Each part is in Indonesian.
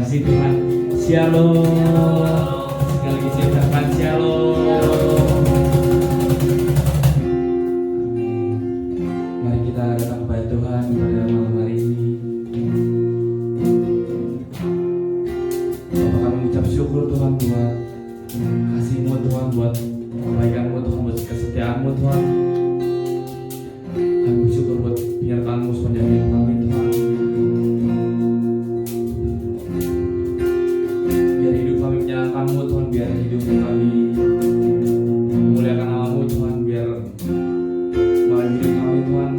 kasih Tuhan. Shalom. Sekali lagi saya ucapkan shalom. Mari kita datang kepada Tuhan pada malam hari ini. Bapak kami mengucap syukur Tuhan buat kasih-Mu Tuhan, buat kebaikan-Mu Tuhan, buat kesetiaan-Mu Tuhan. Kami bersyukur buat penyertaan-Mu sepanjang hidup kami Tuhan. Biar hidup kami menyenangkan-Mu Tuhan, biar hidup kami memuliakan nama-Mu Tuhan, biar malam hidup kami Tuhan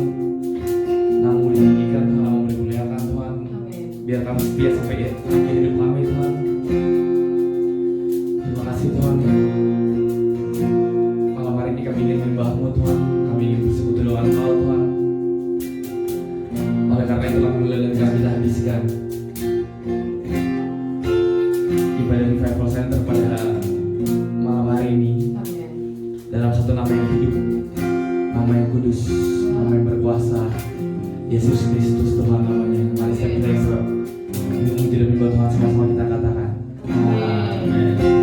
nama-Mu ditinggikan Tuhan, nama-Mu dimuliakan Tuhan. Biar kami setia sampai akhir hidup kami Tuhan. Terima kasih Tuhan. Malam hari ini kami ingin menyembah-Mu Tuhan, kami ingin bersekutu dengan Engkau Tuhan. Oleh karena itulah kami kita habiskan ibadah Revival Center pada malam hari ini dalam satu nama yang hidup, nama yang kudus, nama yang berkuasa, Yesus Kristus Tuhan namanya. Mari saya kita yang memuji dan menyembah Tuhan, sama-sama kita katakan amin.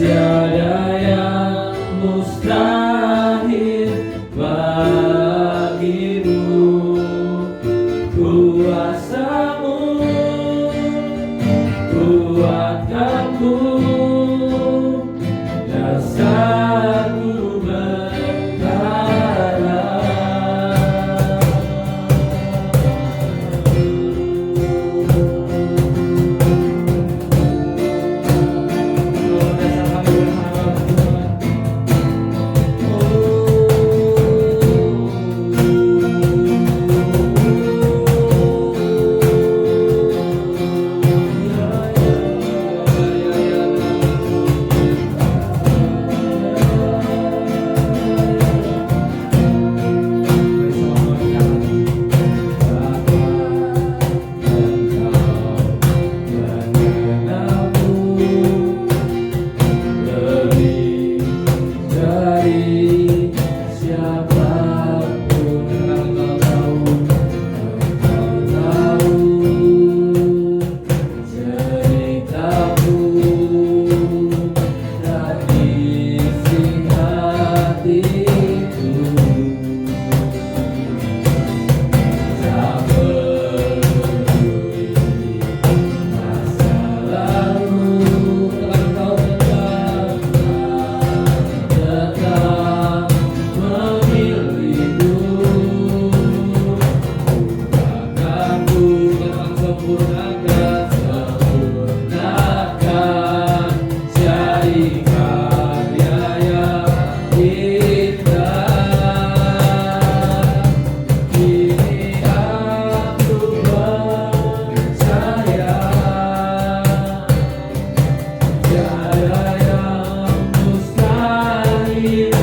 Tiada yang mustahil bagimu, kuasa-Mu kuatkanku, dasarku berharap. Tiada yang mustahil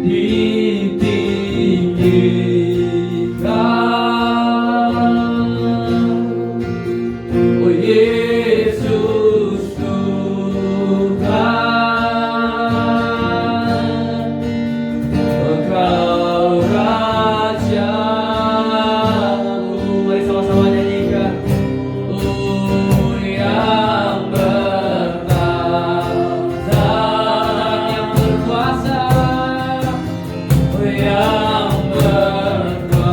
ditinggikan. Oh Yesus Tuhan, Engkau Rajaku. Mari sama-sama nyanyikan. Oh yang bertahta, yang berkuasa, oh yang berkuasa,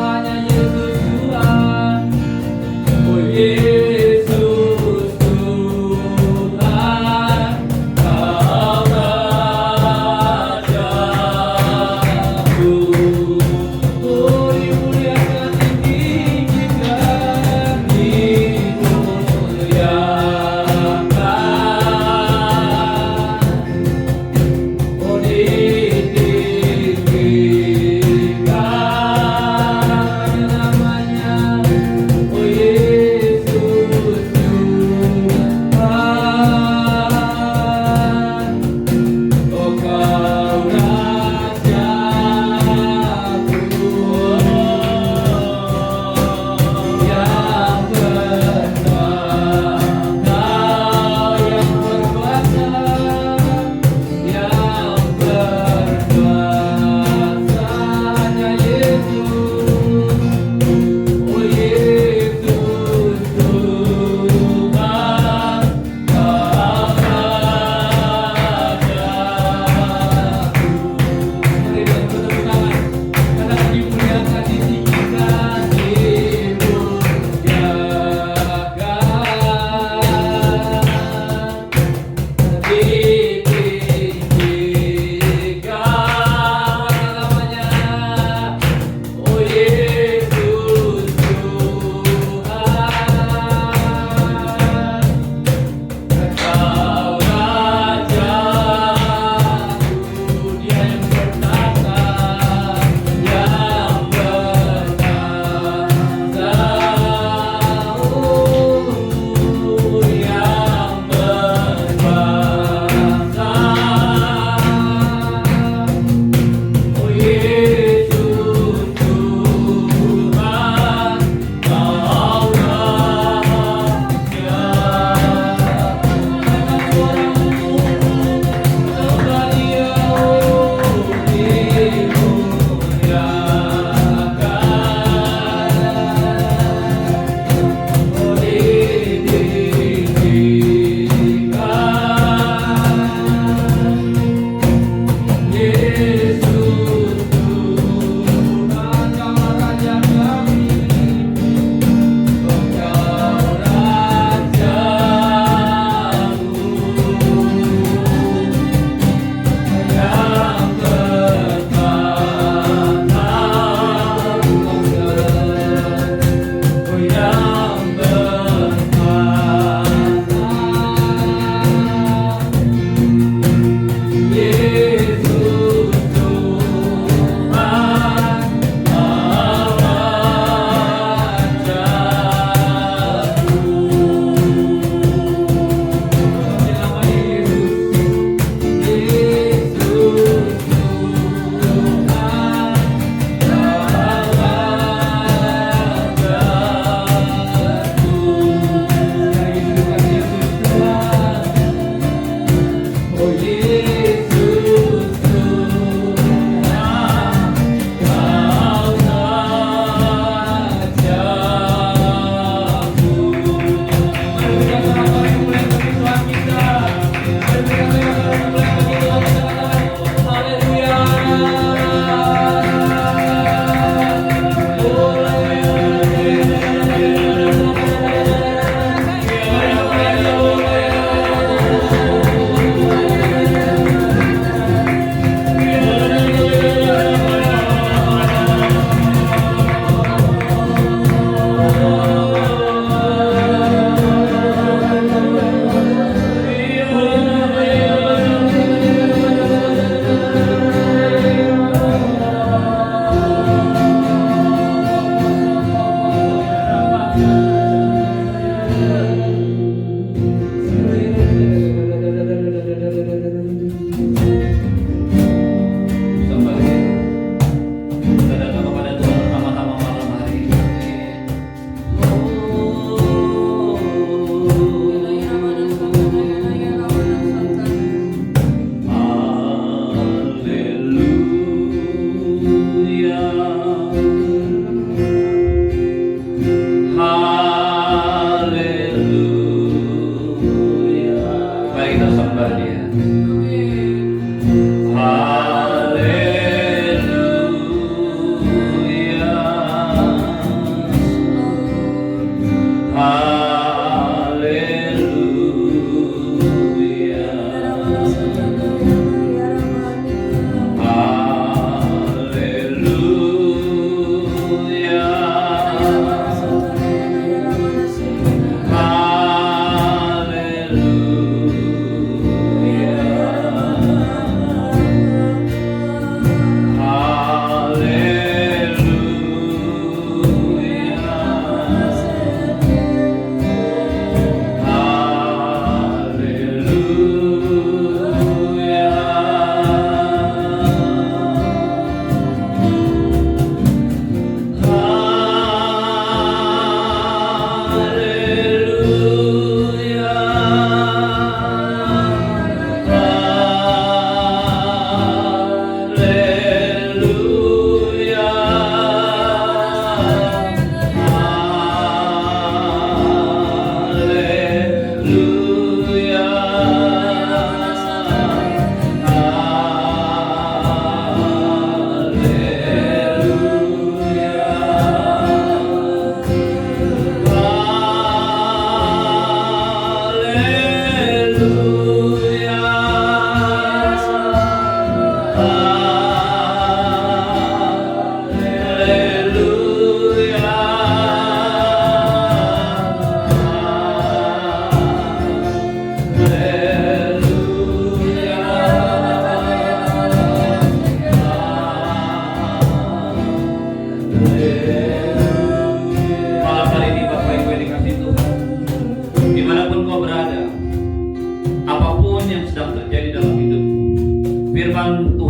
hanya Yesus Tuhan. Oh Yesus Tuhan, Kau Rajaku. Oh dimuliakan, ditinggikan, dimuliakan, oh ditinggikan.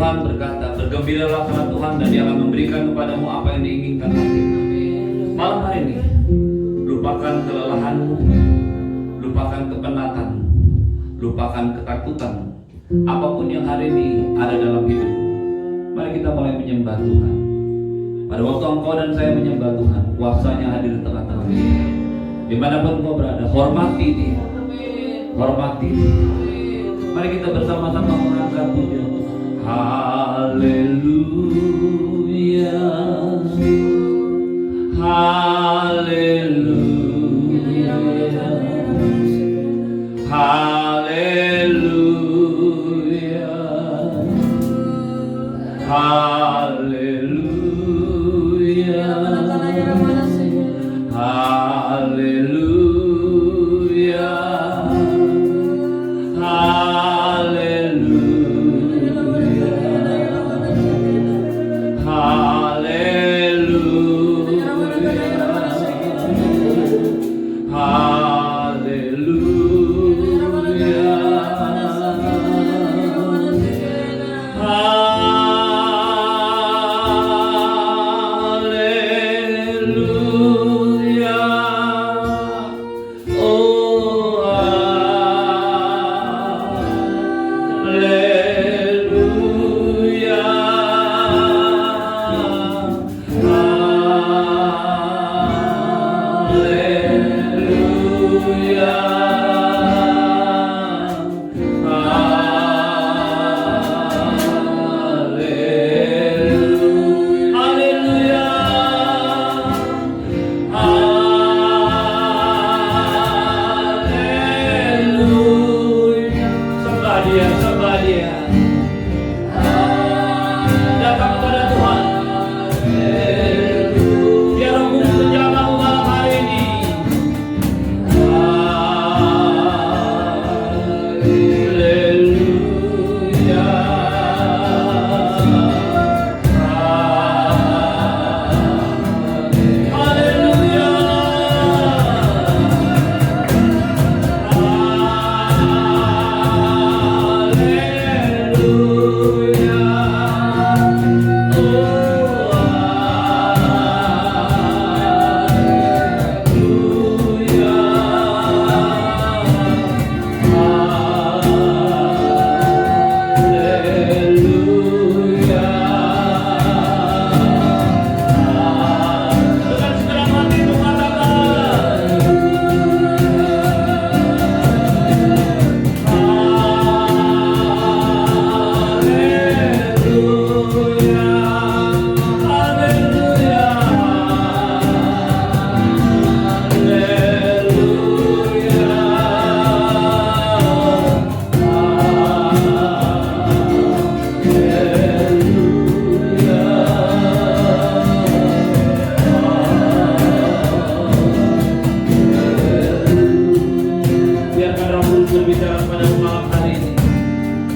Tuhan berkata, bergembiralah karena Tuhan dan Dia akan memberikan kepadamu apa yang diinginkan hatimu. Malam hari ini, lupakan kelelahanmu, lupakan kepenatan, lupakan ketakutan, apapun yang hari ini ada dalam hidup. Mari kita mulai menyembah Tuhan. Pada waktu engkau dan saya menyembah Tuhan, kuasanya hadir di tengah-tengah kita. Dimanapun engkau berada, hormati Dia, hormati Dia. Mari kita bersama-sama mengangkat pujian. Haleluya, haleluya, haleluya, haleluya, haleluya,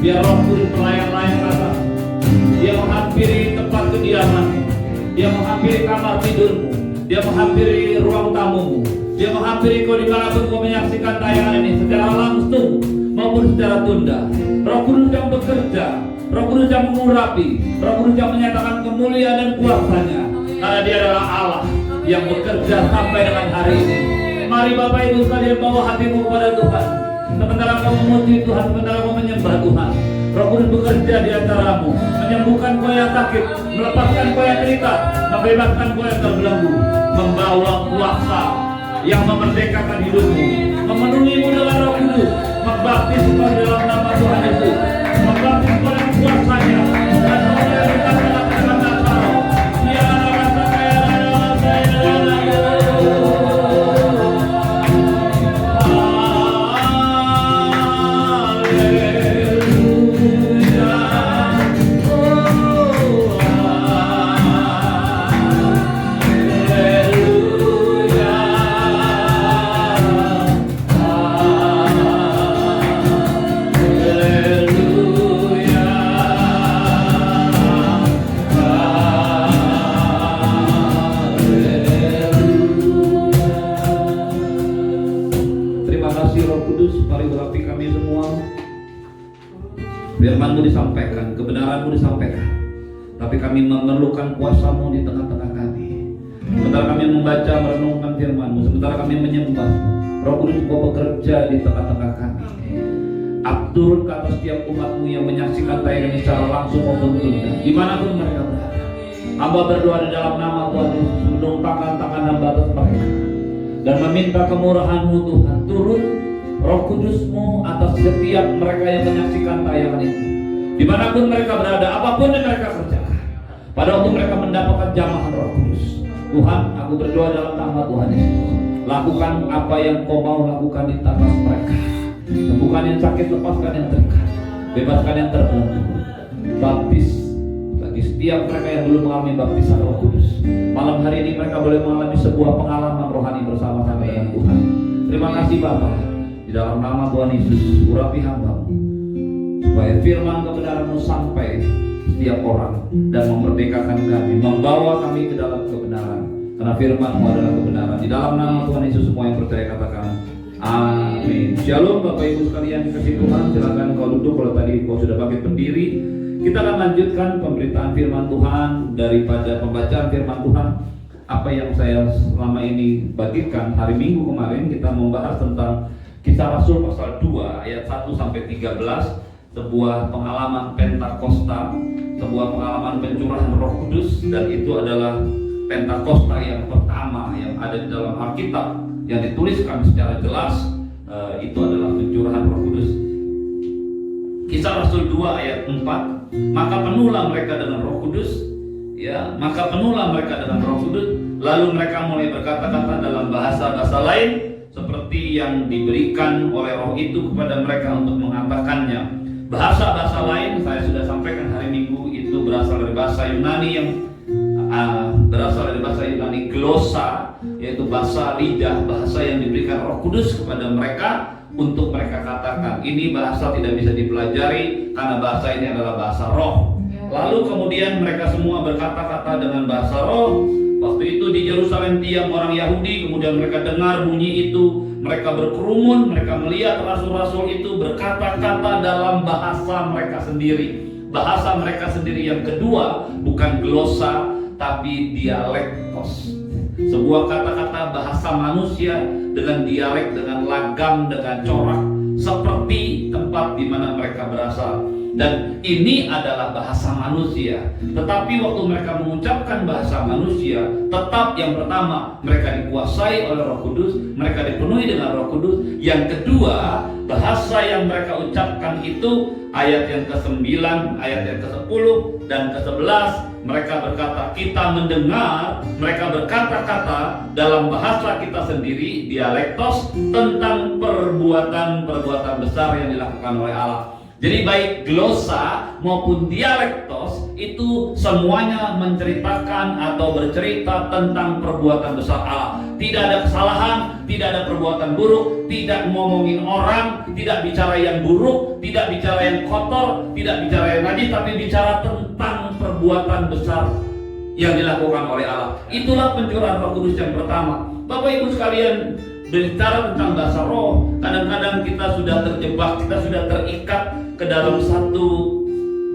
Biar Roh Kudus melayang-layang kata. Dia menghampiri tempat kediamanmu, Dia menghampiri kamar tidurmu, Dia menghampiri ruang tamumu, Dia menghampiri kau dimanapun kau menyaksikan tayangan ini, secara langsung maupun secara tunda. Roh Kudus yang bekerja, Roh Kudus yang mengurapi, Roh Kudus yang menyatakan kemuliaan dan kuasanya, karena Dia adalah Allah yang bekerja sampai dengan hari ini. Mari Bapak Ibu sekalian bawa hatimu kepada Tuhan. Sementara kau memuji Tuhan, sementara kau menyembah Tuhan, Roh Kudus bekerja di antaramu, menyembuhkan kau yang sakit, melepaskan kau yang cerita, membebaskan kau yang terbelenggu, membawa kuasa yang memerdekakan hidupmu, memenuhimu dengan Roh Kudus, membaptis kau di dalam nama Tuhan Yesus, membaptis kau dengan kuasanya, dan menjadikan dalam Natal. Dia rasa kaya, firman-Mu disampaikan, kebenaran-Mu disampaikan. Tapi kami memerlukan kuasa-Mu di tengah-tengah kami. Sementara kami membaca, merenungkan firman-Mu, sementara kami menyembah, Roh Kudus Kau bekerja di tengah-tengah kami. Turun ke atas setiap umat-Mu yang menyaksikan tayangan ini secara langsung maupun tunda, dimanapun mereka berada. Hamba berdoa di dalam nama Tuhan Yesus, menumpangkan tangan hamba atas mereka dan meminta kemurahan-Mu Tuhan, turun Roh Kudus-Mu atas setiap mereka yang menyaksikan tayangan ini. Dimanapun mereka berada, apapun yang mereka kerjakan, pada waktu mereka mendapatkan jamahan Roh Kudus, Tuhan, aku berdoa dalam nama Tuhan Yesus, lakukan apa yang Kau mau lakukan di atas mereka. Sembuhkan yang sakit, lepaskan yang terikat, bebaskan yang terbelenggu. Baptis bagi setiap mereka yang belum mengalami baptisan Roh Kudus. Malam hari ini mereka boleh mengalami sebuah pengalaman rohani bersama-sama dengan Tuhan. Terima kasih Bapa. Di dalam nama Tuhan Yesus, urapi hamba-Mu, supaya firman kebenaran-Mu sampai setiap orang dan memerdekakan kami, membawa kami ke dalam kebenaran. Karena firman-Mu adalah kebenaran. Di dalam nama Tuhan Yesus, semua yang percaya katakan amin. Shalom Bapak Ibu sekalian kasih Tuhan. Silakan kau duduk kalau tadi kau sudah bangkit berdiri. Kita akan lanjutkan pemberitaan firman Tuhan daripada pembacaan firman Tuhan. Apa yang saya selama ini bagikan hari Minggu kemarin, kita membahas tentang Kisah Rasul pasal 2 ayat 1 sampai 13, sebuah pengalaman Pentakosta, sebuah pengalaman pencurahan Roh Kudus, dan itu adalah Pentakosta yang pertama yang ada di dalam Alkitab yang dituliskan secara jelas. Itu adalah pencurahan Roh Kudus. Kisah Rasul 2 ayat 4, maka penuhlah mereka dengan Roh Kudus, ya, maka penuhlah mereka dengan Roh Kudus, lalu mereka mulai berkata-kata dalam bahasa-bahasa lain seperti yang diberikan oleh Roh itu kepada mereka untuk mengatakannya. Bahasa-bahasa lain saya sudah sampaikan hari Minggu, itu berasal dari bahasa Yunani yang berasal dari bahasa Yunani glosa, yaitu bahasa lidah, bahasa yang diberikan Roh Kudus kepada mereka untuk mereka katakan. Ini bahasa tidak bisa dipelajari karena bahasa ini adalah bahasa roh. Lalu kemudian mereka semua berkata-kata dengan bahasa roh. Waktu itu di Yerusalem diam orang Yahudi, kemudian mereka dengar bunyi itu, mereka berkerumun, mereka melihat rasul-rasul itu berkata-kata dalam bahasa mereka sendiri. Bahasa mereka sendiri yang kedua bukan glosa tapi dialektos. Sebuah kata-kata bahasa manusia dengan dialek, dengan lagam, dengan corak seperti tempat di mana mereka berasal. Dan ini adalah bahasa manusia. Tetapi waktu mereka mengucapkan bahasa manusia, tetap yang pertama mereka dikuasai oleh Roh Kudus, mereka dipenuhi dengan Roh Kudus. Yang kedua, bahasa yang mereka ucapkan itu ayat yang ke-9, ayat yang ke-10 dan ke-11, mereka berkata, kita mendengar mereka berkata-kata dalam bahasa kita sendiri, dialektos, tentang perbuatan-perbuatan besar yang dilakukan oleh Allah. Jadi baik glosa maupun dialektos itu semuanya menceritakan atau bercerita tentang perbuatan besar Allah. Tidak ada kesalahan, tidak ada perbuatan buruk, tidak ngomongin orang, tidak bicara yang buruk, tidak bicara yang kotor, tidak bicara yang najis, tapi bicara tentang perbuatan besar yang dilakukan oleh Allah. Itulah pencurahan Roh Kudus yang pertama. Bapak Ibu sekalian, berbicara tentang bahasa roh, kadang-kadang kita sudah terjebak, kita sudah terikat ke dalam satu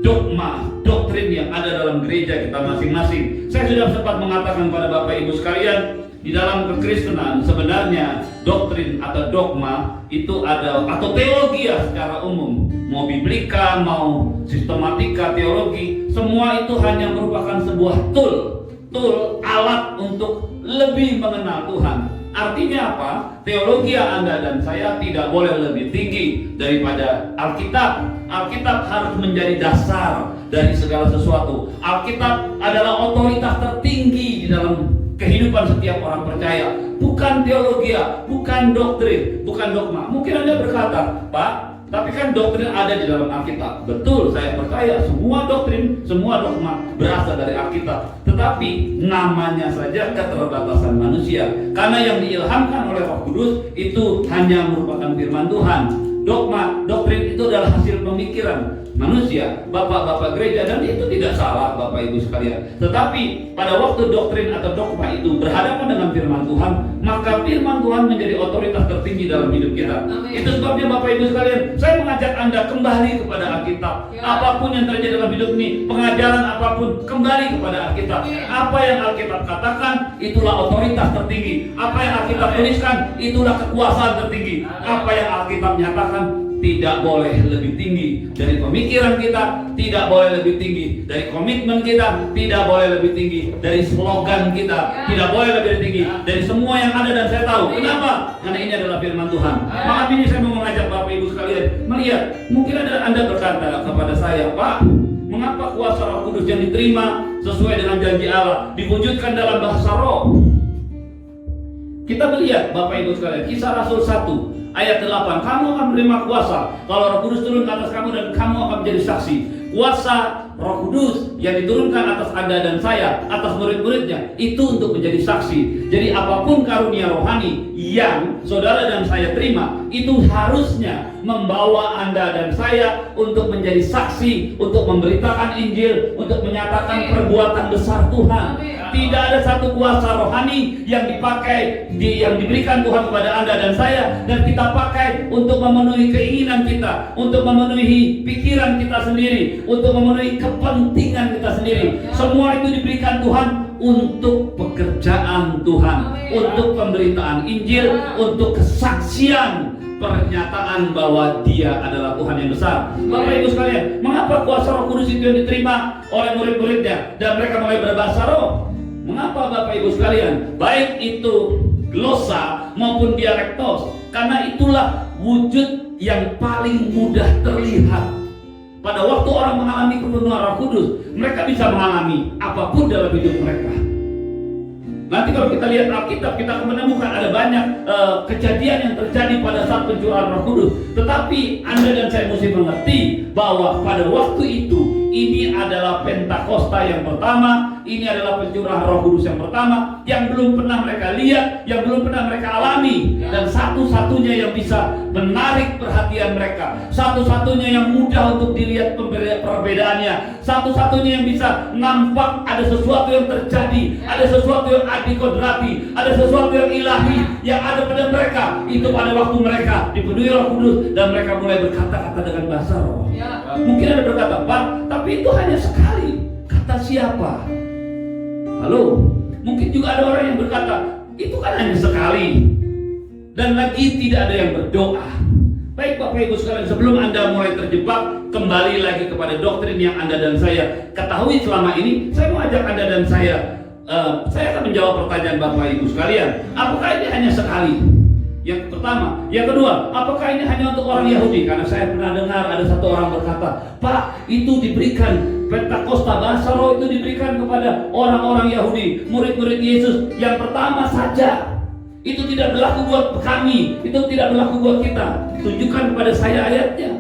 dogma, doktrin yang ada dalam gereja kita masing-masing. Saya sudah sempat mengatakan pada Bapak Ibu sekalian, di dalam kekristenan sebenarnya doktrin atau dogma itu ada, atau teologi ya secara umum, mau biblika, mau sistematika teologi, semua itu hanya merupakan sebuah tool alat untuk lebih mengenal Tuhan. Artinya apa? Teologi Anda dan saya tidak boleh lebih tinggi daripada Alkitab. Alkitab harus menjadi dasar dari segala sesuatu. Alkitab adalah otoritas tertinggi di dalam kehidupan setiap orang percaya. Bukan teologi, bukan doktrin, bukan dogma. Mungkin Anda berkata, Pak, tapi kan doktrin ada di dalam Alkitab. Betul, saya percaya semua doktrin, semua dogma berasal dari Alkitab. Tetapi namanya saja keterbatasan manusia. Karena yang diilhamkan oleh Roh Kudus itu hanya merupakan firman Tuhan. Dogma, doktrin itu adalah hasil pemikiran. manusia, bapak-bapak gereja, dan itu tidak salah Bapak Ibu sekalian. Tetapi pada waktu doktrin atau dogma itu berhadapan dengan firman Tuhan, maka firman Tuhan menjadi otoritas tertinggi dalam hidup kita. Amin. Itu sebabnya Bapak Ibu sekalian, saya mengajak Anda kembali kepada Alkitab. Ya. Apapun yang terjadi dalam hidup ini, pengajaran apapun, kembali kepada Alkitab. Apa yang Alkitab katakan, itulah otoritas tertinggi. Apa yang Alkitab tuliskan, itulah kekuasaan tertinggi. Apa yang Alkitab nyatakan, tidak boleh lebih tinggi dari pemikiran kita, tidak boleh lebih tinggi dari komitmen kita, tidak boleh lebih tinggi dari slogan kita, tidak boleh lebih tinggi dari semua yang ada. Dan saya tahu kenapa, karena ini adalah firman Tuhan. Maka ini saya mau mengajak Bapak Ibu sekalian melihat, mungkin ada Anda berkata kepada saya, Pak, mengapa kuasa Roh Kudus yang diterima sesuai dengan janji Allah diwujudkan dalam bahasa roh? Kita melihat Bapak Ibu sekalian, Kisah Rasul 1 ayat 8, kamu akan menerima kuasa kalau Roh Kudus turun ke atas kamu dan kamu akan menjadi saksi. Kuasa Roh Kudus yang diturunkan atas Anda dan saya, atas murid-muridnya, itu untuk menjadi saksi. Jadi apapun karunia rohani yang saudara dan saya terima, itu harusnya membawa Anda dan saya untuk menjadi saksi, untuk memberitakan Injil, untuk menyatakan perbuatan besar Tuhan. Tidak ada satu kuasa rohani yang yang diberikan Tuhan kepada Anda dan saya, dan kita pakai untuk memenuhi keinginan kita, untuk memenuhi pikiran kita sendiri, untuk memenuhi kepentingan kita sendiri. Semua itu diberikan Tuhan untuk pekerjaan Tuhan, untuk pemberitaan Injil, untuk kesaksian, pernyataan bahwa Dia adalah Tuhan yang besar. Bapak Ibu sekalian, mengapa kuasa Roh Kudus itu yang diterima oleh murid-muridnya dan mereka mulai berbahasa roh? Mengapa Bapak Ibu sekalian? Baik itu glosa maupun dialektos, karena itulah wujud yang paling mudah terlihat. Pada waktu orang mengalami kepenuhan Roh Kudus, mereka bisa mengalami apapun dalam hidup mereka. Nanti kalau kita lihat Alkitab, kita akan menemukan ada banyak kejadian yang terjadi pada saat pencurahan Roh Kudus. Tetapi Anda dan saya mesti mengerti bahwa pada waktu itu, ini adalah Pentakosta yang pertama, ini adalah pencurahan Roh Kudus yang pertama, yang belum pernah mereka lihat, yang belum pernah mereka alami. Dan satu-satunya yang bisa menarik perhatian mereka, satu-satunya yang mudah untuk dilihat perbedaannya, satu-satunya yang bisa nampak ada sesuatu yang terjadi, ada sesuatu yang adikodrati, ada sesuatu yang ilahi yang ada pada mereka, itu pada waktu mereka dipenuhi Roh Kudus dan mereka mulai berkata-kata dengan bahasa roh. Mungkin ada berkata, Pak, tapi itu hanya sekali. Kata siapa? Halo? Mungkin juga ada orang yang berkata, itu kan hanya sekali, dan lagi tidak ada yang berdoa. Baik Bapak Ibu sekalian, sebelum Anda mulai terjebak kembali lagi kepada doktrin yang Anda dan saya ketahui selama ini, saya mau ajak Anda dan saya akan menjawab pertanyaan Bapak Ibu sekalian. Apakah ini hanya sekali? Yang pertama. Yang kedua, apakah ini hanya untuk orang Yahudi? Karena saya pernah dengar ada satu orang berkata, Pak, itu diberikan Pentakosta, bahasa roh itu diberikan kepada orang-orang Yahudi, murid-murid Yesus yang pertama saja. Itu tidak berlaku buat kami, itu tidak berlaku buat kita. Tunjukkan kepada saya ayatnya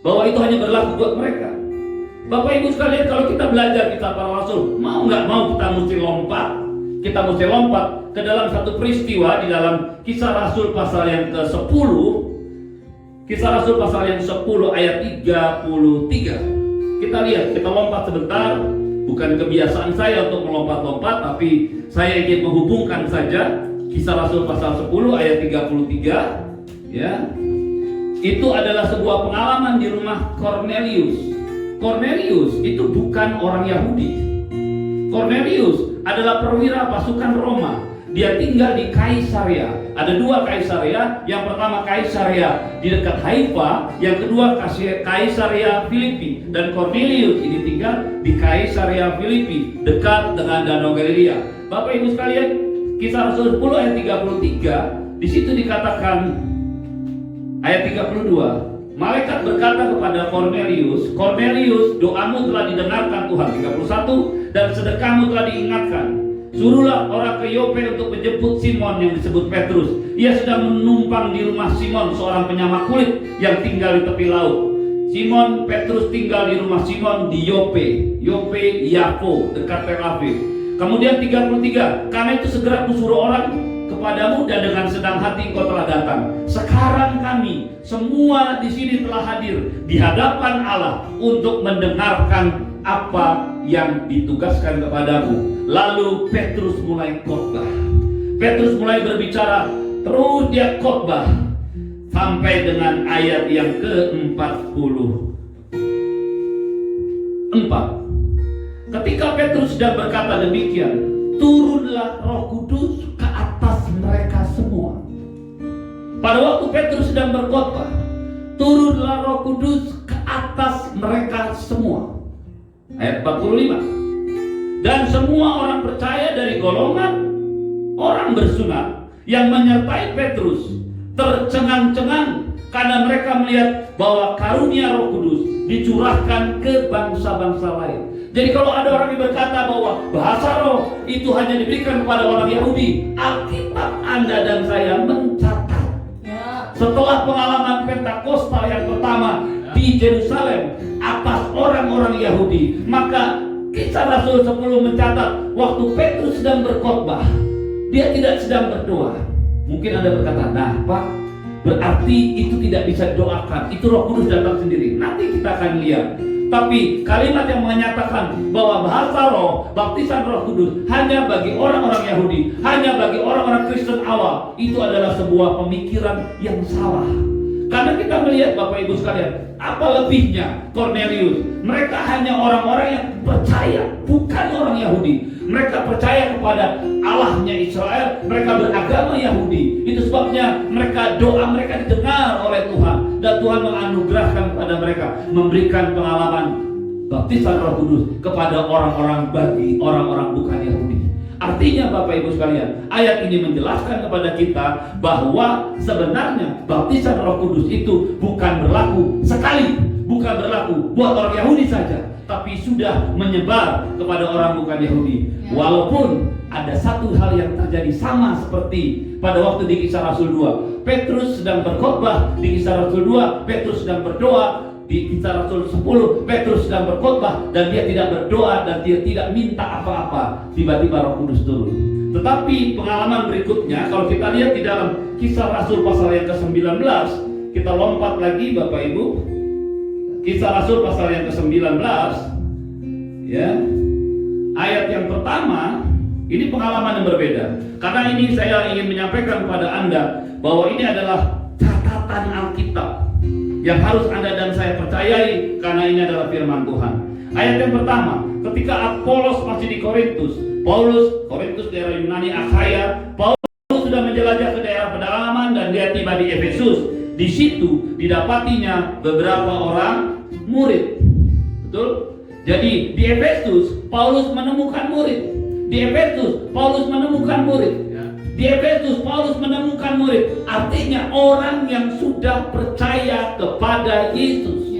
bahwa itu hanya berlaku buat mereka. Bapak Ibu sekalian, kalau kita belajar kitab para rasul, mau nggak mau kita mesti lompat. Kita mesti lompat ke dalam satu peristiwa di dalam Kisah Rasul pasal yang ke-10. Kisah Rasul pasal yang 10 ayat 33. Kita lihat, kita lompat sebentar. Bukan kebiasaan saya untuk melompat-lompat, tapi saya ingin menghubungkan saja Kisah Rasul pasal 10 ayat 33. Ya. Itu adalah sebuah pengalaman di rumah Cornelius. Cornelius itu bukan orang Yahudi. Cornelius adalah perwira pasukan Roma. Dia tinggal di Kaisarea. Ada dua Kaisarea. Yang pertama Kaisarea di dekat Haifa, yang kedua Kaisarea Filipi. Dan Cornelius ini tinggal di Kaisarea Filipi, dekat dengan Danau Galilea. Bapak Ibu sekalian, Kisah Rasul 10 ayat 33, di situ dikatakan ayat 32. Malaikat berkata kepada Cornelius, Cornelius, doamu telah didengarkan Tuhan. 31, dan sedekahmu telah diingatkan. Suruhlah orang ke Yope untuk menjemput Simon yang disebut Petrus. Ia sedang menumpang di rumah Simon, seorang penyamak kulit yang tinggal di tepi laut. Simon Petrus tinggal di rumah Simon di Yope, Yapo, dekat Tel Aviv. Kemudian 33, karena itu segera kusuruh orang kepadamu dan dengan senang hati engkau telah datang. Sekarang kami semua di sini telah hadir di hadapan Allah untuk mendengarkan apa yang ditugaskan kepadamu. Lalu Petrus mulai khotbah. Petrus mulai berbicara, terus dia khotbah sampai dengan ayat yang ke-44. Ketika Petrus sedang berkata demikian, turunlah Roh Kudus ke atas mereka semua. Pada waktu Petrus sedang berkhotbah, turunlah Roh Kudus ke atas mereka semua. Ayat 45. Dan semua orang percaya dari golongan orang bersunat yang menyertai Petrus tercengang-cengang karena mereka melihat bahwa karunia Roh Kudus dicurahkan ke bangsa-bangsa lain. Jadi kalau ada orang yang berkata bahwa bahasa roh itu hanya diberikan kepada orang Yahudi, Alkitab Anda dan saya mencatat setelah pengalaman Pentakosta yang pertama di Yerusalem atas orang-orang Yahudi, maka Kisah Rasul 10 mencatat waktu Petrus sedang berkhotbah, dia tidak sedang berdoa. Mungkin Anda berkata, nah Pak, berarti itu tidak bisa didoakan, itu Roh Kudus datang sendiri. Nanti kita akan lihat. Tapi kalimat yang menyatakan bahwa bahasa roh, baptisan Roh Kudus hanya bagi orang-orang Yahudi, hanya bagi orang-orang Kristen awal, itu adalah sebuah pemikiran yang salah. Karena kita melihat Bapak Ibu sekalian, apa lebihnya Cornelius? Mereka hanya orang-orang yang percaya, bukan orang Yahudi. Mereka percaya kepada Allahnya Israel, mereka beragama Yahudi. Itu sebabnya doa mereka didengar oleh Tuhan, dan Tuhan menganugerahkan kepada mereka, memberikan pengalaman baptisan Roh Kudus kepada orang-orang bagi orang-orang bukan Yahudi. Artinya Bapak Ibu sekalian, ayat ini menjelaskan kepada kita bahwa sebenarnya baptisan Roh Kudus itu bukan berlaku sekali, bukan berlaku buat orang Yahudi saja, tapi sudah menyebar kepada orang bukan Yahudi. Walaupun ada satu hal yang terjadi sama seperti pada waktu di Kisah Rasul 2. Petrus sedang berkhotbah di Kisah Rasul 2, Petrus sedang berdoa di Kisah Rasul 10, Petrus sedang berkhotbah dan dia tidak berdoa dan dia tidak minta apa-apa. Tiba-tiba Roh Kudus turun. Tetapi pengalaman berikutnya, kalau kita lihat di dalam Kisah Rasul pasal yang ke-19, kita lompat lagi Bapak Ibu. Kisah Rasul pasal yang ke-19, ya, ayat yang pertama, ini pengalaman yang berbeda. Karena ini saya ingin menyampaikan kepada Anda bahwa ini adalah catatan Alkitab yang harus Anda dan saya percayai, karena ini adalah firman Tuhan. Ayat yang pertama, ketika Apolos masih di Korintus, Korintus daerah Yunani, Akhaya, Paulus sudah menjelajah ke daerah pedalaman dan dia tiba di Efesus. Di situ didapatinya beberapa orang murid. Betul? Jadi di Efesus Paulus menemukan murid. Di Efesus Paulus menemukan murid. Di Efesus Paulus menemukan murid. Artinya orang yang sudah percaya kepada Yesus.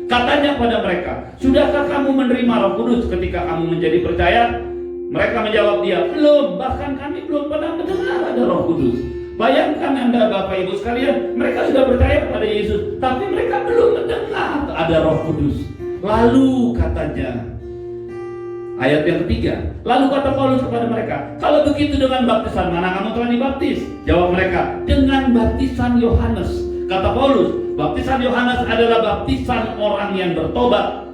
Katanya pada mereka, sudahkah kamu menerima Roh Kudus ketika kamu menjadi percaya? Mereka menjawab dia, belum. Bahkan kami belum pernah mendengar ada Roh Kudus. Bayangkan Anda Bapak Ibu sekalian, mereka sudah percaya kepada Yesus, tapi mereka belum mendengar ada Roh Kudus. Lalu katanya, ayat yang ketiga, lalu kata Paulus kepada mereka, kalau begitu dengan baptisan mana kamu telah dibaptis? Jawab mereka, dengan baptisan Yohanes. Kata Paulus, baptisan Yohanes adalah baptisan orang yang bertobat.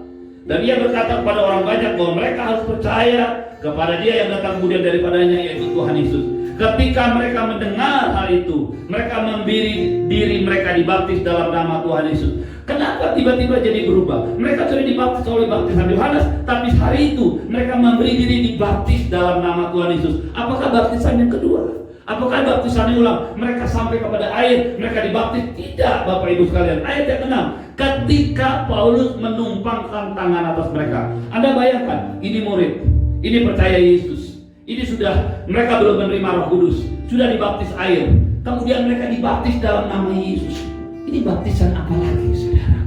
Dan ia berkata kepada orang banyak bahwa mereka harus percaya kepada dia yang datang kemudian daripadanya, yaitu Tuhan Yesus. Ketika mereka mendengar hal itu, mereka memberi diri mereka dibaptis dalam nama Tuhan Yesus. Kenapa tiba-tiba jadi berubah? Mereka sudah dibaptis oleh baptisan Yohanes, tapi hari itu mereka memberi diri dibaptis dalam nama Tuhan Yesus. Apakah baptisan yang kedua? Apakah baptisan yang ulang? Mereka sampai kepada air, mereka dibaptis? Tidak, Bapak Ibu sekalian. Ayat yang ke-6, ketika Paulus menumpangkan tangan atas mereka. Anda bayangkan, ini murid, ini percaya Yesus. Ini sudah, mereka belum menerima Roh Kudus, sudah dibaptis air, kemudian mereka dibaptis dalam nama Yesus. Ini baptisan apa lagi, saudara?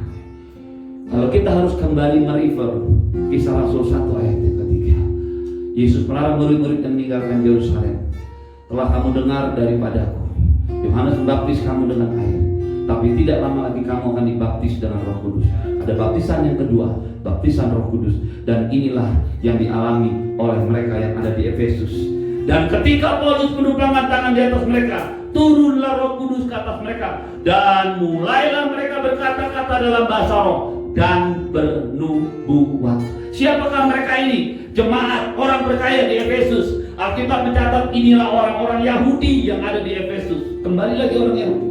Kalau kita harus kembali merefer Kisah Rasul 1 ayat yang ketiga, Yesus melarang murid-murid yang meninggalkan Yerusalem. Telah kamu dengar daripadaku, Yohanes membaptis kamu dengan air, tapi tidak lama lagi kamu akan dibaptis dengan Roh Kudus. Ada baptisan yang kedua, baptisan Roh Kudus, dan inilah yang dialami oleh mereka yang ada di Efesus. Dan ketika Paulus menumpangkan tangan di atas mereka, turunlah Roh Kudus ke atas mereka, dan mulailah mereka berkata-kata dalam bahasa roh dan bernubuat. Siapakah mereka ini? Jemaat, orang percaya di Efesus. Alkitab mencatat inilah orang-orang Yahudi yang ada di Efesus. Kembali lagi orang Yahudi.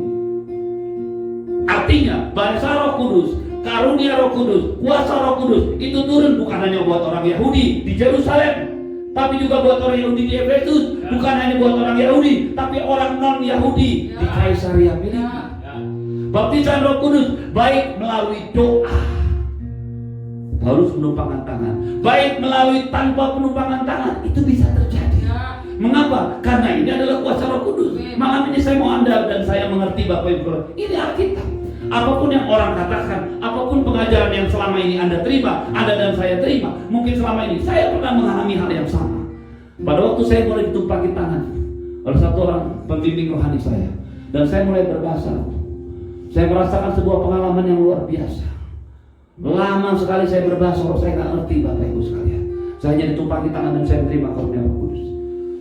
Artinya bahasa Roh Kudus, karunia Roh Kudus, kuasa Roh Kudus itu turun bukan hanya buat orang Yahudi di Yerusalem, tapi juga buat orang Yahudi di Efesus. Bukan hanya buat orang Yahudi, tapi orang non Yahudi di Kaisaria Filipi. Baptisan Roh Kudus baik melalui doa, Paulus menumpangkan tangan, baik melalui tanpa penumpangan tangan, itu bisa terjadi. Mengapa? Karena ini adalah kuasa Roh Kudus. Malam ini saya mau Anda dan saya mengerti Bapak Ibu, ini Alkitab. Apapun yang orang katakan, apapun pengajaran yang selama ini Anda terima, Anda dan saya terima, mungkin selama ini saya pernah mengalami hal yang sama. Pada waktu saya mulai ditumpaki tangan oleh satu orang pembimbing rohani saya, dan saya mulai berbahasa, saya merasakan sebuah pengalaman yang luar biasa. Lama sekali saya berbahasa roh, saya nggak ngerti Bapak Ibu sekalian. Saya hanya ditumpaki tangan dan saya menerima karunia Roh Kudus.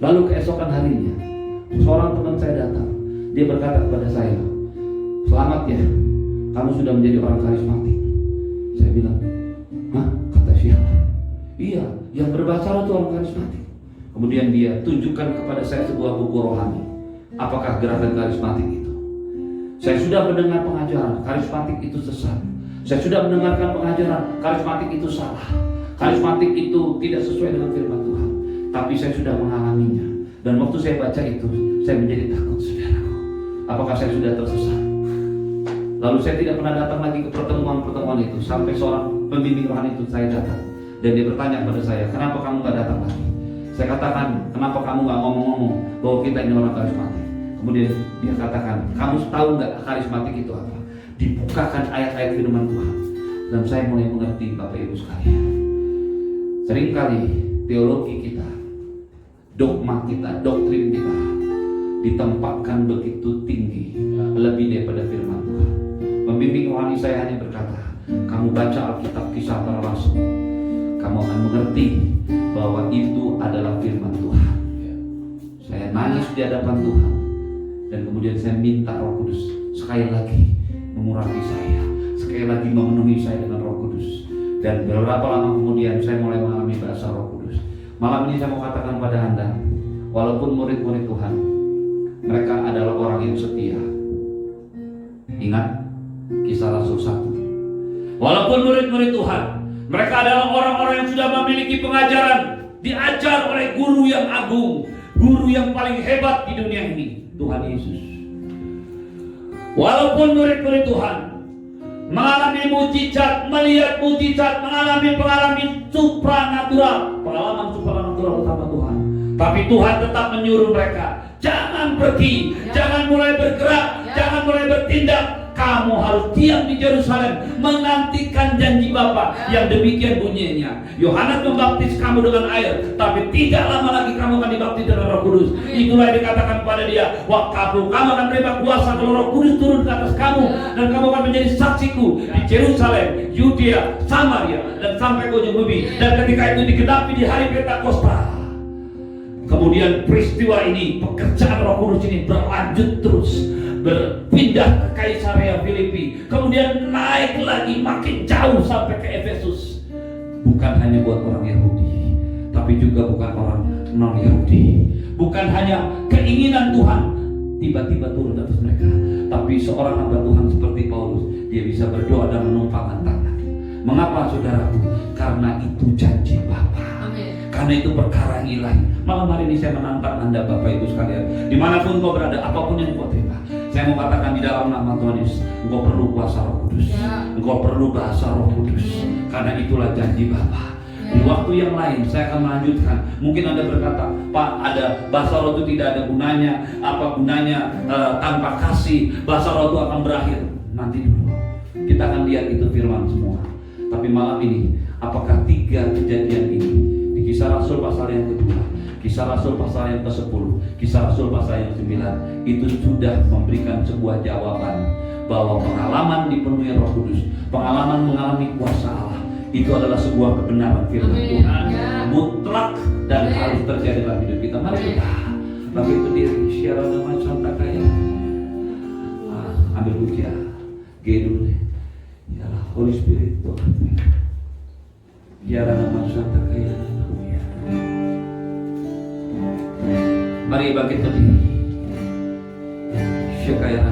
Lalu keesokan harinya, seorang teman saya datang, dia berkata kepada saya, "Selamat ya, kamu sudah menjadi orang karismatik." Saya bilang, "Hah?" Kata siapa? "Iya, yang berbahasa roh itu orang karismatik." Kemudian dia tunjukkan kepada saya sebuah buku rohani. Apakah gerakan karismatik itu? Saya sudah mendengar pengajaran karismatik itu sesat. Saya sudah mendengarkan pengajaran karismatik itu salah. Karismatik itu tidak sesuai dengan firman Tuhan. Tapi saya sudah mengalaminya. Dan waktu saya baca itu, saya menjadi takut, saudaraku. Apakah saya sudah tersesat? Lalu saya tidak pernah datang lagi ke pertemuan-pertemuan itu. Sampai seorang pembimbing rohani itu saya datang. Dan dia bertanya kepada saya, "Kenapa kamu gak datang lagi?" Saya katakan, "Kenapa kamu gak ngomong-ngomong bahwa kita ini orang karismatik?" Kemudian dia katakan, "Kamu tahu gak karismatik itu apa?" Dibukakan ayat-ayat firman Tuhan. Dan saya mulai mengerti Bapak Ibu sekalian. Seringkali teologi kita, dogma kita, doktrin kita ditempatkan begitu tinggi, lebih daripada firman Tuhan. Pembimbing rohani saya hanya berkata, "Kamu baca Alkitab Kisah Para Rasul, kamu akan mengerti bahwa itu adalah firman Tuhan." Saya nangis di hadapan Tuhan. Dan kemudian saya minta Roh Kudus sekali lagi mengurapi saya, sekali lagi memenuhi saya dengan Roh Kudus. Dan beberapa lama kemudian saya mulai mengalami bahasa Roh Kudus. Malam ini saya mau katakan pada Anda, walaupun murid-murid Tuhan, mereka adalah orang yang setia. Ingat Kisah Rasul 1. Walaupun murid-murid Tuhan, mereka adalah orang-orang yang sudah memiliki pengajaran, diajar oleh guru yang agung, guru yang paling hebat di dunia ini, Tuhan Yesus. Walaupun murid-murid Tuhan mengalami mujizat, melihat mujizat, mengalami pengalaman supranatural bersama Tuhan, tapi Tuhan tetap menyuruh mereka, jangan pergi, jangan mulai bergerak, jangan mulai bertindak. Kamu harus diam di Yerusalem menantikan janji Bapa yang demikian bunyinya. Yohanes membaptis kamu dengan air, tapi tidak lama lagi kamu akan dibaptis dengan Roh Kudus. Itulah yang dikatakan pada dia, kamu akan menerima kuasa kalau Roh Kudus turun ke atas kamu, dan kamu akan menjadi saksiku di Yerusalem, Yudea, Samaria, dan sampai ke ujung bumi. Dan ketika itu digenapi di hari Pentakosta. Kemudian peristiwa ini, pekerjaan Roh Kudus ini berlanjut terus, berpindah ke Kaisaria Filipi, kemudian naik lagi makin jauh sampai ke Efesus. Bukan hanya buat orang Yahudi, tapi juga bukan orang non Yahudi. Bukan hanya keinginan Tuhan tiba-tiba turun atas mereka, tapi seorang hamba Tuhan seperti Paulus, dia bisa berdoa dan menumpangkan tangan. Mengapa saudaraku? Karena itu janji Bapa. Karena itu perkara yang ilahi. Malam hari ini saya menantang Anda Bapak Ibu sekalian, dimanapun kau berada, apapun yang kau terima, saya mau katakan di dalam nama Tuhan Yesus, engkau perlu kuasa Roh Kudus, engkau perlu bahasa Roh Kudus, karena itulah janji Bapa. Di waktu yang lain saya akan melanjutkan. Mungkin Anda berkata, "Pak, ada bahasa Roh itu tidak ada gunanya. Apa gunanya tanpa kasih? Bahasa Roh itu akan berakhir." Nanti dulu kita akan lihat itu firman semua. Tapi malam ini, apakah 3 kejadian ini di Kisah Rasul pasal yang kedua, Kisah Rasul pasal yang ke-10, Kisah Rasul pasal yang 9 itu sudah memberikan sebuah jawaban bahwa pengalaman dipenuhi Roh Kudus, pengalaman mengalami kuasa Allah, itu adalah sebuah kebenaran firman Tuhan. mutlak dan harus terjadi dalam hidup kita. Mari kita bangkit berdiri, syara nama contoh kaya. Ambil buku ya, dulu deh. Ya Holy Spirit Tuhan. Syara nama contoh kaya. Mari bangkit berdiri. Syakaya.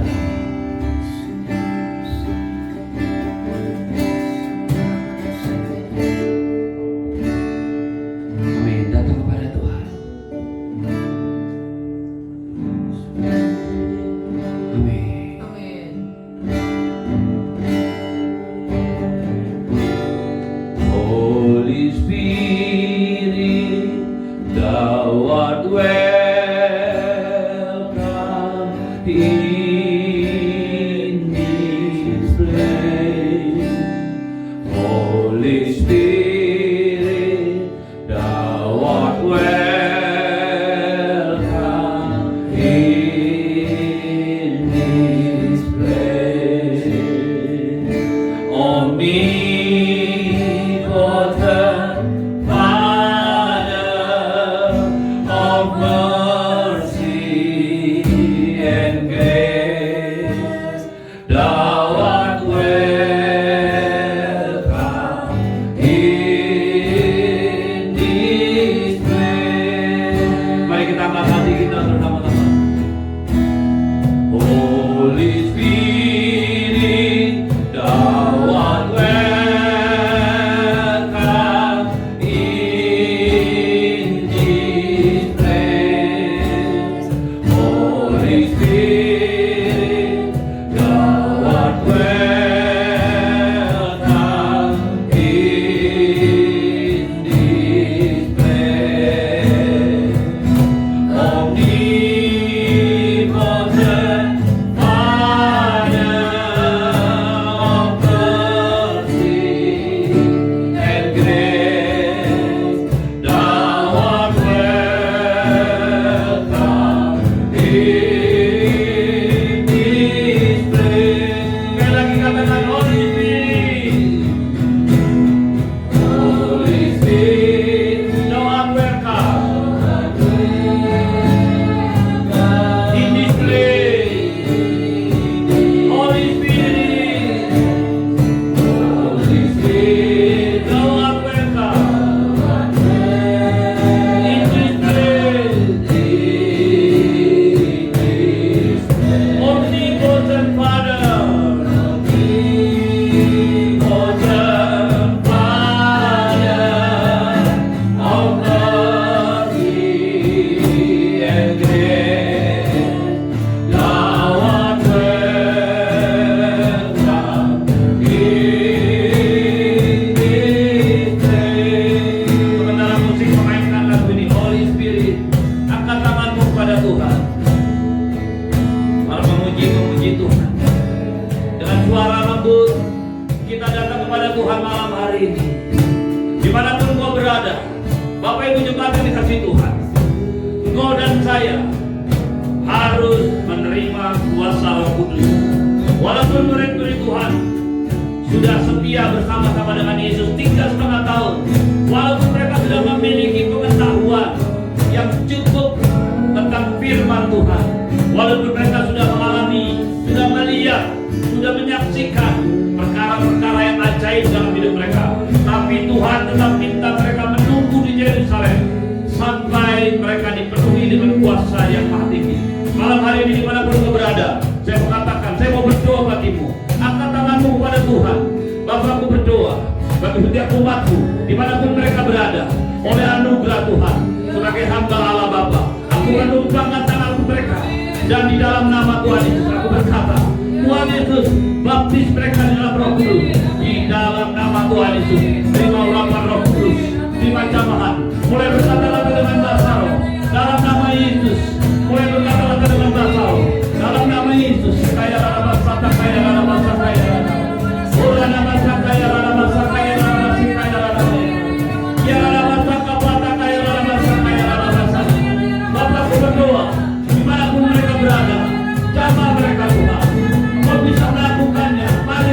Dimanapun mereka berada, jamah mereka Tuhan. Kau bisa melakukannya. Mari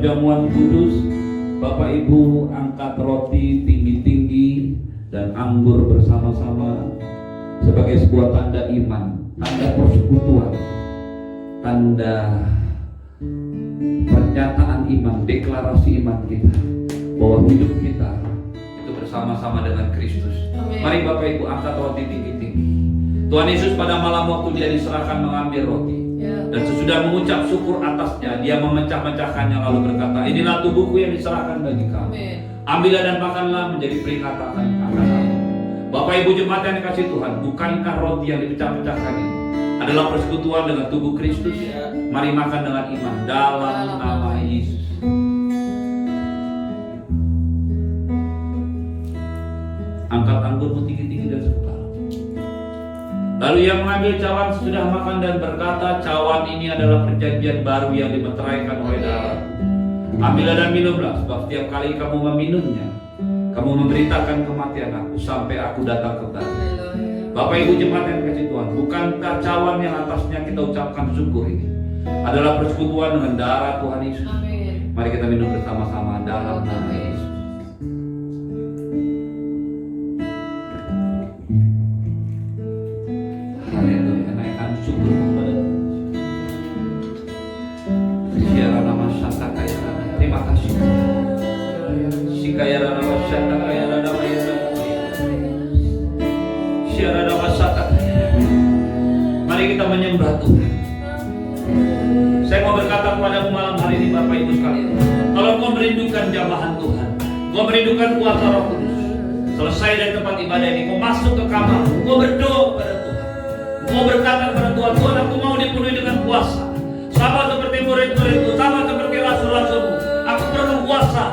perjamuan kudus, Bapak Ibu angkat roti tinggi-tinggi dan anggur bersama-sama sebagai sebuah tanda iman, tanda persekutuan, tanda pernyataan iman, deklarasi iman kita bahwa hidup kita itu bersama-sama dengan Kristus. Mari Bapak Ibu angkat roti tinggi-tinggi. Tuhan Yesus pada malam waktu dia diserahkan mengambil roti, dan sesudah mengucap syukur atasnya, dia memecah-mecahkannya lalu berkata, inilah tubuhku yang diserahkan bagi kamu. Ambillah dan makanlah menjadi peringatan akan aku. Bapak Ibu jemaat yang dikasihi Tuhan, bukankah roti yang dipecah-pecahkan ini adalah persekutuan dengan tubuh Kristus? Mari makan dengan iman dalam nama Yesus. Angkat anggurmu tinggi-tinggi dan sekepala. Lalu ia mengambil cawan sesudah makan dan berkata, cawan ini adalah perjanjian baru yang dimeteraikan oleh darah. Ambillah dan minumlah, sebab setiap kali kamu meminumnya, kamu memberitakan kematian aku sampai aku datang kembali. Bapak Ibu jemaat yang dikasihi Tuhan, bukankah cawan yang atasnya kita ucapkan syukur ini adalah persekutuan dengan darah Tuhan Yesus? Mari kita minum bersama-sama dalam nama Yesus. Haleluya, naikkan syukur kepada Tuhan. Siara nama Santa Kaya, terima kasih. Sikaya nama Santa Kaya, nama Yesus. Siara nama Santa Kaya. Mari kita menyembah Tuhan. Saya mau berkata kepadamu malam hari ini Bapak Ibu sekalian, kalau kau merindukan jamahan Tuhan, kau merindukan kuasa Roh Kudus, selesai dari tempat ibadah ini, kau masuk ke kamar, kau berdoa kepada Tuhan, kau berkata kepada Tuhan, Tuhan aku mau dipenuhi dengan kuasa, sama seperti murid-muridmu, sama seperti rasul-rasulmu. Aku perlu kuasa,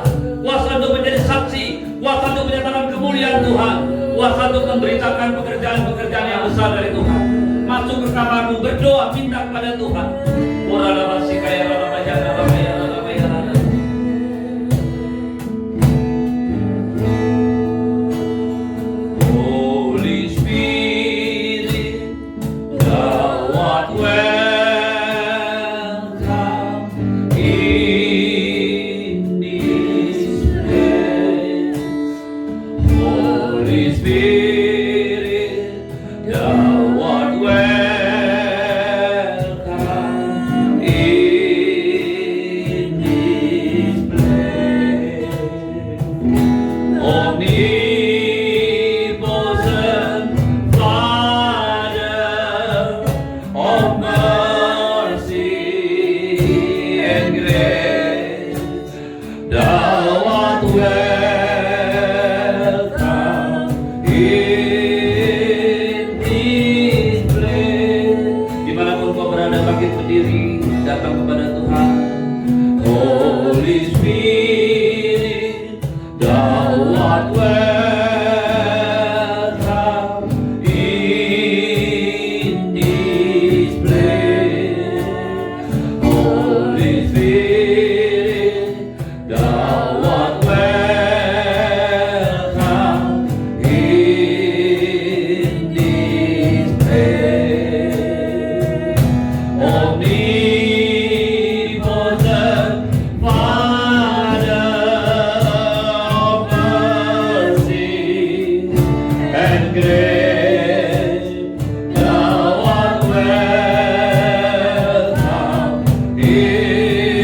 kuasa untuk menjadi saksi, kuasa untuk menyatakan kemuliaan Tuhan, kuasa untuk memberitakan pekerjaan-pekerjaan yang besar dari Tuhan. Masuk ke kamarmu, berdoa, minta kepada Tuhan. Holy Spirit, thou art welcome in this place. Holy Spirit, thou art welcome in this place. Omnipotent Father of mercy and grace, thou art welcome in this place. Dimanapun kau berada, bangkit berdiri, datang kepada Tuhan. Holy Spirit, thou art welcome in this place. Holy Spirit, thou art welcome in this place. Omnipotent Father of mercy and grace, thou art welcome in this place.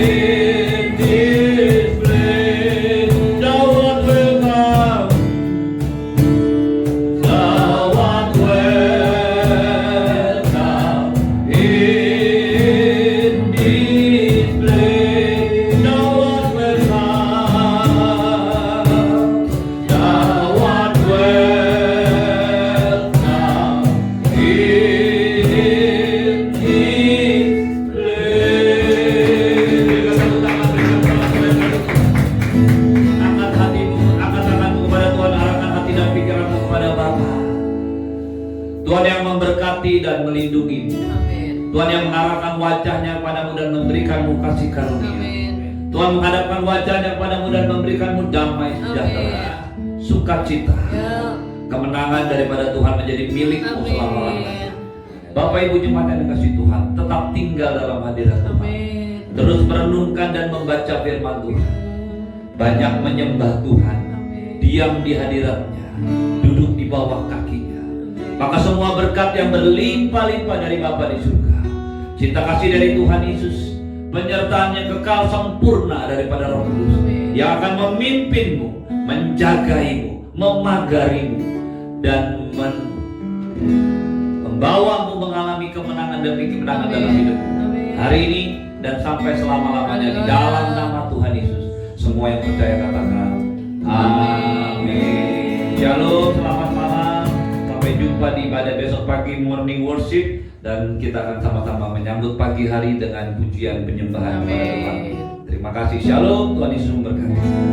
Thou art welcome. Thou art welcome in this place. Thou art welcome. Thou art welcome in this place. Berikan satu tangan, berikan tangan kepada Tuhan. Angkat hatimu, angkat tanganmu kepada Tuhan, arahkan hati dan pikiranmu kepada Bapa. Tuhan yang memberkati dan melindungimu. Tuhan yang mengarahkan wajahnya padamu dan memberikanmu kasih karunia. Tuhan menghadapkan wajahnya padamu dan memberikanmu damai sejahtera, sukacita, kemenangan daripada Tuhan menjadi milikmu selama-lamanya. Bapak Ibu jemaat yang dikasihi Tuhan, tetap tinggal dalam hadirat Tuhan. terus merenungkan dan membaca firman Tuhan, banyak menyembah Tuhan, diam di hadiratnya, duduk di bawah kakinya, maka semua berkat yang berlimpah-limpah dari Bapa di surga, cinta kasih dari Tuhan Yesus, penyertaan yang kekal sempurna daripada Roh Kudus yang akan memimpinmu, menjagaimu, memagarimu, dan membawamu mengalami kemenangan demi kemenangan dalam hidupmu hari ini dan sampai selama-lamanya di dalam nama Tuhan Yesus. Semua yang percaya katakan amin. Shalom, selamat malam, sampai jumpa di ibadah besok pagi morning worship, dan kita akan sama-sama menyambut pagi hari dengan pujian penyembahan kepada Tuhan. Terima kasih. Shalom, Tuhan Yesus memberkati.